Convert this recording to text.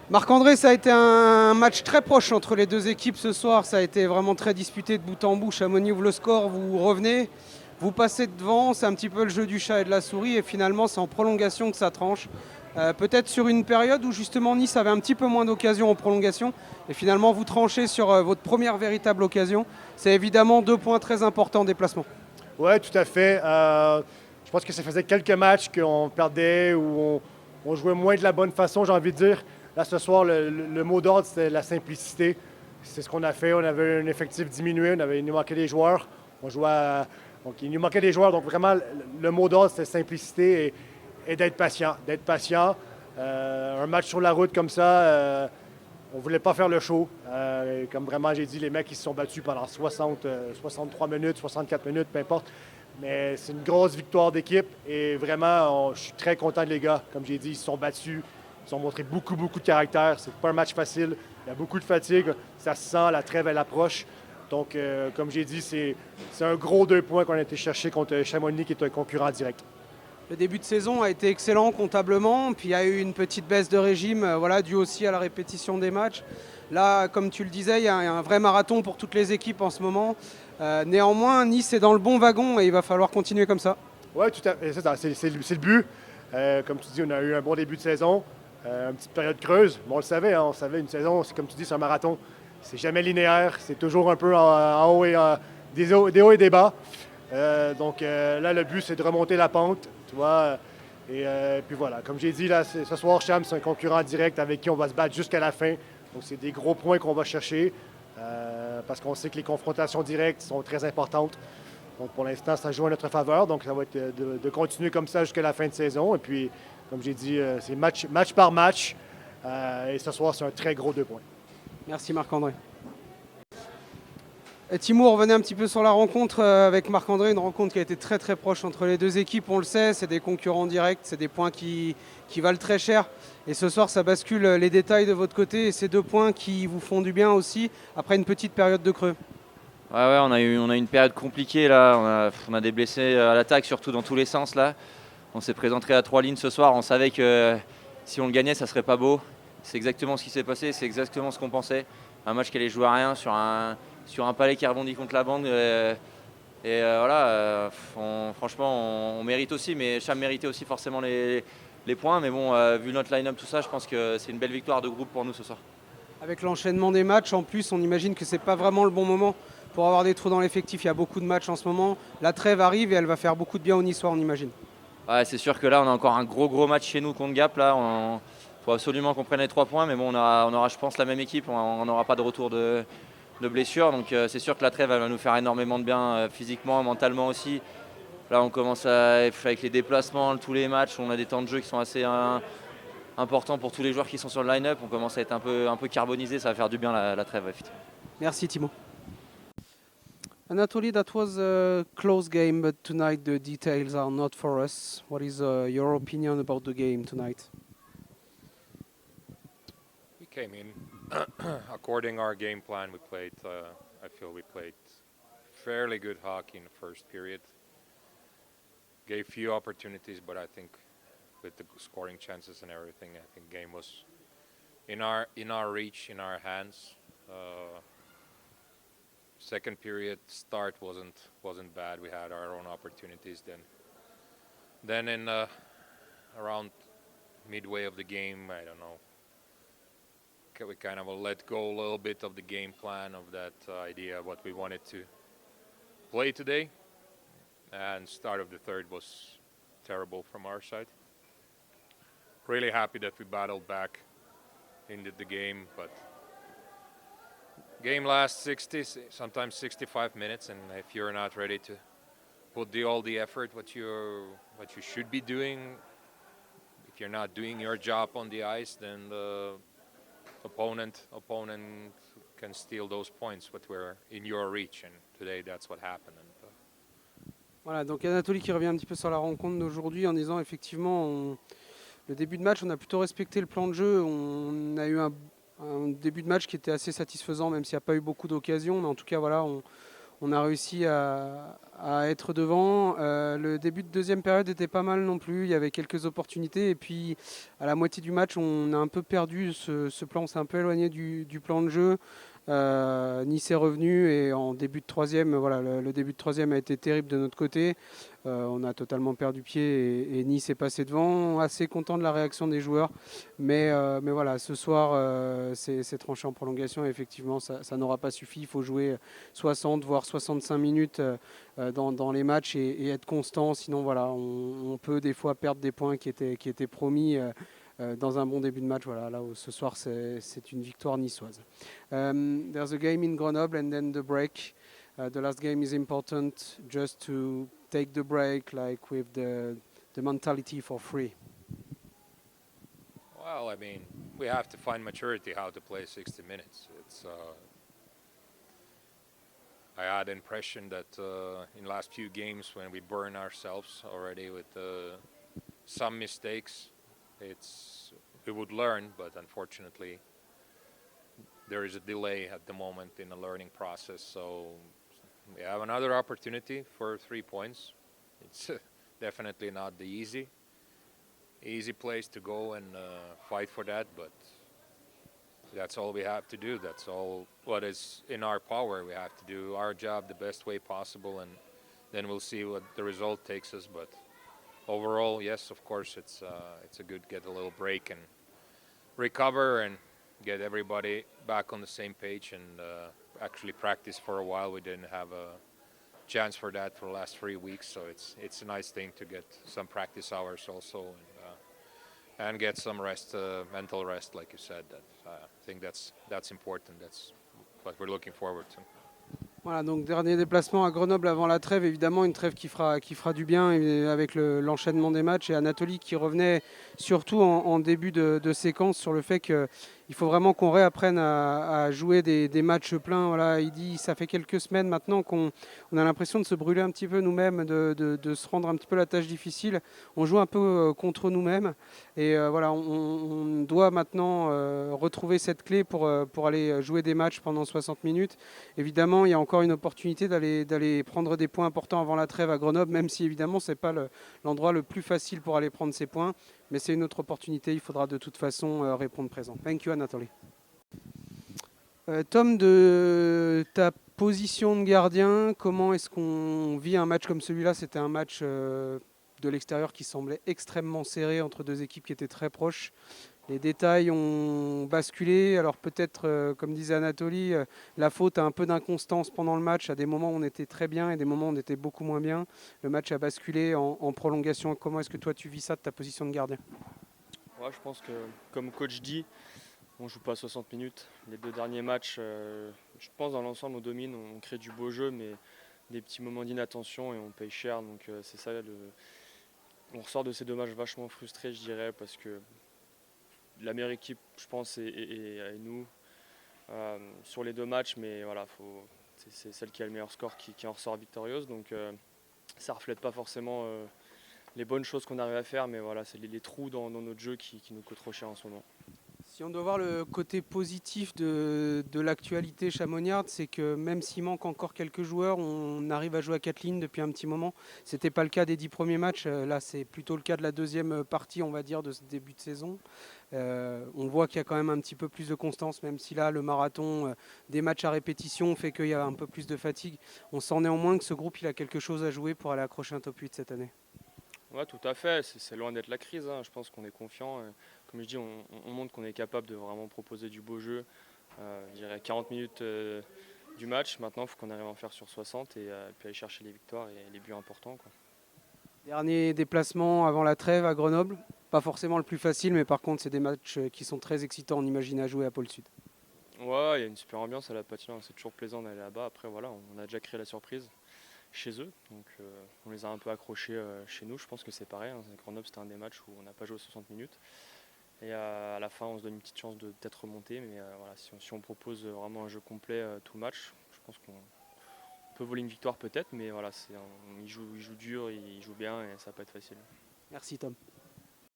Marc-André, ça a été un match très proche entre les deux équipes ce soir. Ça a été vraiment très disputé de bout en bout. Chamonix ouvre le score, vous revenez, vous passez devant. C'est un petit peu le jeu du chat et de la souris. Et finalement, c'est en prolongation que ça tranche. Peut-être sur une période où justement Nice avait un petit peu moins d'occasions en prolongation. Et finalement, vous tranchez sur votre première véritable occasion. C'est évidemment 2 points très importants en déplacement. Oui, tout à fait. Je pense que ça faisait quelques matchs qu'on perdait ou on jouait moins de la bonne façon, j'ai envie de dire. Là, ce soir, le mot d'ordre, c'était la simplicité. C'est ce qu'on a fait. On avait un effectif diminué, il nous manquait des joueurs. Donc, il nous manquait des joueurs. Donc, vraiment, le mot d'ordre, c'était simplicité et d'être patient. D'être patient. Un match sur la route comme ça, on ne voulait pas faire le show. Comme vraiment j'ai dit, les mecs ils se sont battus pendant 63 minutes, 64 minutes, peu importe. Mais c'est une grosse victoire d'équipe et vraiment, je suis très content de les gars. Comme j'ai dit, ils se sont battus, ils ont montré beaucoup, beaucoup de caractère. C'est pas un match facile, il y a beaucoup de fatigue, ça se sent, la trêve elle approche. Donc, comme j'ai dit, c'est un gros 2 points qu'on a été chercher contre Chamonix qui est un concurrent direct. Le début de saison a été excellent comptablement, puis il y a eu une petite baisse de régime, voilà, due aussi à la répétition des matchs. Là, comme tu le disais, il y a un vrai marathon pour toutes les équipes en ce moment. Néanmoins, Nice est dans le bon wagon et il va falloir continuer comme ça. Oui, tout à fait. C'est le but. Comme tu dis, on a eu un bon début de saison, une petite période creuse. Mais on le savait, hein, on savait une saison, c'est comme tu dis, c'est un marathon. C'est jamais linéaire, c'est toujours un peu en haut et des hauts et des bas. Donc là, le but, c'est de remonter la pente, tu vois. Et puis voilà, comme j'ai dit, là, ce soir, Cham, c'est un concurrent direct avec qui on va se battre jusqu'à la fin. Donc c'est des gros points qu'on va chercher parce qu'on sait que les confrontations directes sont très importantes. Donc pour l'instant, ça joue à notre faveur. Donc ça va être de continuer comme ça jusqu'à la fin de saison. Et puis, comme j'ai dit, c'est match par match. Et ce soir, c'est un très gros 2 points. Merci Marc-André. Et Timo, revenez un petit peu sur la rencontre avec Marc-André, une rencontre qui a été très très proche entre les deux équipes, on le sait, c'est des concurrents directs, c'est des points qui valent très cher. Et ce soir, ça bascule les détails de votre côté et ces 2 points qui vous font du bien aussi après une petite période de creux. Ouais, on a eu une période compliquée là. On a des blessés à l'attaque, surtout dans tous les sens là. On s'est présenté à 3 lignes ce soir. On savait que si on le gagnait, ça serait pas beau. C'est exactement ce qui s'est passé. C'est exactement ce qu'on pensait. Un match qui allait jouer à rien sur un palais qui rebondit contre la bande. Voilà. Franchement, on mérite aussi, mais Cham méritait aussi forcément les points. Mais bon, vu notre line-up, tout ça, je pense que c'est une belle victoire de groupe pour nous ce soir. Avec l'enchaînement des matchs, en plus, on imagine que c'est pas vraiment le bon moment pour avoir des trous dans l'effectif. Il y a beaucoup de matchs en ce moment. La trêve arrive et elle va faire beaucoup de bien aux Niçois, on imagine. Ouais, c'est sûr que là, on a encore un gros match chez nous contre Gap. Là, faut absolument qu'on prenne les 3 points. Mais bon, on aura, je pense, la même équipe. On n'aura pas de retour de blessure. Donc c'est sûr que la trêve, elle va nous faire énormément de bien physiquement, mentalement aussi. Là, on commence avec les déplacements, tous les matchs. On a des temps de jeu qui sont assez importants pour tous les joueurs qui sont sur le line-up. On commence à être un peu carbonisé. Ça va faire du bien la trêve. Effectivement. Merci Timo. Anatoly, that was a close game, but tonight the details are not for us. What is your opinion about the game tonight? We came in according our game plan. We played. I feel we played fairly good hockey in the first period. Gave few opportunities, but I think with the scoring chances and everything, I think game was in our reach, in our hands. Second period start wasn't bad. We had our own opportunities. Then in around midway of the game, I don't know. We kind of let go a little bit of the game plan, of that idea of what we wanted to play today. And start of the third was terrible from our side. Really happy that we battled back into the game, but game lasts 60, sometimes 65 minutes, and if you're not ready to put all the effort what you should be doing, if you're not doing your job on the ice, then the opponent can steal those points what were in your reach, and today that's what happened. Voilà, donc Anatoly qui revient un petit peu sur la rencontre d'aujourd'hui en disant effectivement le début de match, on a plutôt respecté le plan de jeu, on a eu un début de match qui était assez satisfaisant, même s'il n'y a pas eu beaucoup d'occasions, mais en tout cas voilà, On a réussi à être devant. Le début de deuxième période était pas mal non plus. Il y avait quelques opportunités. Et puis à la moitié du match, on a un peu perdu ce plan. On s'est un peu éloigné du plan de jeu. Nice est revenu et en début de troisième, voilà, le début de troisième a été terrible de notre côté. On a totalement perdu pied et Nice est passé devant. Assez content de la réaction des joueurs. Mais voilà, ce soir, c'est tranché en prolongation. Et effectivement, ça n'aura pas suffi. Il faut jouer 60 voire 65 minutes dans les matchs et être constant. Sinon, voilà, on peut des fois perdre des points qui étaient promis dans un bon début de match. Voilà, là, ce soir, c'est une victoire niçoise. There's a game in Grenoble and then the break. The last game is important just to take the break, like with the mentality for free. Well, I mean, we have to find maturity how to play 60 minutes. I had the impression that in the last few games when we burn ourselves already with some mistakes, we would learn, but unfortunately there is a delay at the moment in the learning process. So we have another opportunity for 3 points. It's definitely not the easy place to go and fight for that, but that's all we have to do. That's all what is in our power. We have to do our job the best way possible, and then we'll see what the result takes us. But overall, yes, of course, it's a good get a little break and recover and get everybody back on the same page and actually practice for a while. We didn't have a chance for that for the last 3 weeks, so it's a nice thing to get some practice hours also and get some rest, mental rest, like you said. I think that's important. That's what we're looking forward to. Voilà, donc dernier déplacement à Grenoble avant la trêve, évidemment une trêve qui fera du bien avec l'enchaînement des matchs et Anatoly qui revenait surtout en début de séquence sur le fait qu'il faut vraiment qu'on réapprenne à jouer des matchs pleins. Voilà, il dit ça fait quelques semaines maintenant qu'on a l'impression de se brûler un petit peu nous-mêmes, de se rendre un petit peu la tâche difficile. On joue un peu contre nous-mêmes et voilà, on doit maintenant retrouver cette clé pour aller jouer des matchs pendant 60 minutes. Évidemment, il y a encore une opportunité d'aller prendre des points importants avant la trêve à Grenoble, même si évidemment ce n'est pas l'endroit le plus facile pour aller prendre ces points. Mais c'est une autre opportunité, il faudra de toute façon répondre présent. Thank you, Anatoly. Tom, de ta position de gardien, comment est-ce qu'on vit un match comme celui-là? C'était un match de l'extérieur qui semblait extrêmement serré entre deux équipes qui étaient très proches. Les détails ont basculé. Alors peut-être, comme disait Anatoly, la faute à un peu d'inconstance pendant le match. À des moments où on était très bien et des moments où on était beaucoup moins bien. Le match a basculé en prolongation. Comment est-ce que toi tu vis ça de ta position de gardien? Ouais, je pense que, comme coach dit, on ne joue pas 60 minutes. Les 2 derniers matchs, je pense dans l'ensemble on domine, on crée du beau jeu, mais des petits moments d'inattention et on paye cher. Donc c'est ça, on ressort de ces 2 matchs vachement frustrés, je dirais, parce que la meilleure équipe, je pense, est nous sur les 2 matchs, mais voilà, c'est celle qui a le meilleur score qui en ressort victorieuse. Donc ça ne reflète pas forcément les bonnes choses qu'on arrive à faire, mais voilà, c'est les trous dans notre jeu qui nous coûtent trop cher en ce moment. Si on doit voir le côté positif de l'actualité chamoniarde, c'est que même s'il manque encore quelques joueurs, on arrive à jouer à 4 lignes depuis un petit moment. Ce n'était pas le cas des 10 premiers matchs. Là, c'est plutôt le cas de la deuxième partie, on va dire, de ce début de saison. On voit qu'il y a quand même un petit peu plus de constance, même si là, le marathon des matchs à répétition fait qu'il y a un peu plus de fatigue. On sent néanmoins que ce groupe il a quelque chose à jouer pour aller accrocher un top 8 cette année. Ouais, tout à fait. C'est loin d'être la crise, hein. Je pense qu'on est confiant. Comme je dis, on montre qu'on est capable de vraiment proposer du beau jeu. Je dirais 40 minutes du match. Maintenant, il faut qu'on arrive à en faire sur 60 et puis aller chercher les victoires et les buts importants, quoi. Dernier déplacement avant la trêve à Grenoble. Pas forcément le plus facile, mais par contre, c'est des matchs qui sont très excitants. On imagine à jouer à Pôle Sud. Ouais, il y a une super ambiance à la patinoire. C'est toujours plaisant d'aller là-bas. Après, voilà, on a déjà créé la surprise chez eux. Donc, on les a un peu accrochés chez nous. Je pense que c'est pareil, hein. Grenoble, c'était un des matchs où on n'a pas joué 60 minutes. Et à la fin, on se donne une petite chance de peut-être remonter. Mais voilà, si on propose vraiment un jeu complet tout le match, je pense qu'on peut voler une victoire peut-être. Mais voilà, ils jouent dur, ils jouent bien et ça va pas être facile. Merci Tom.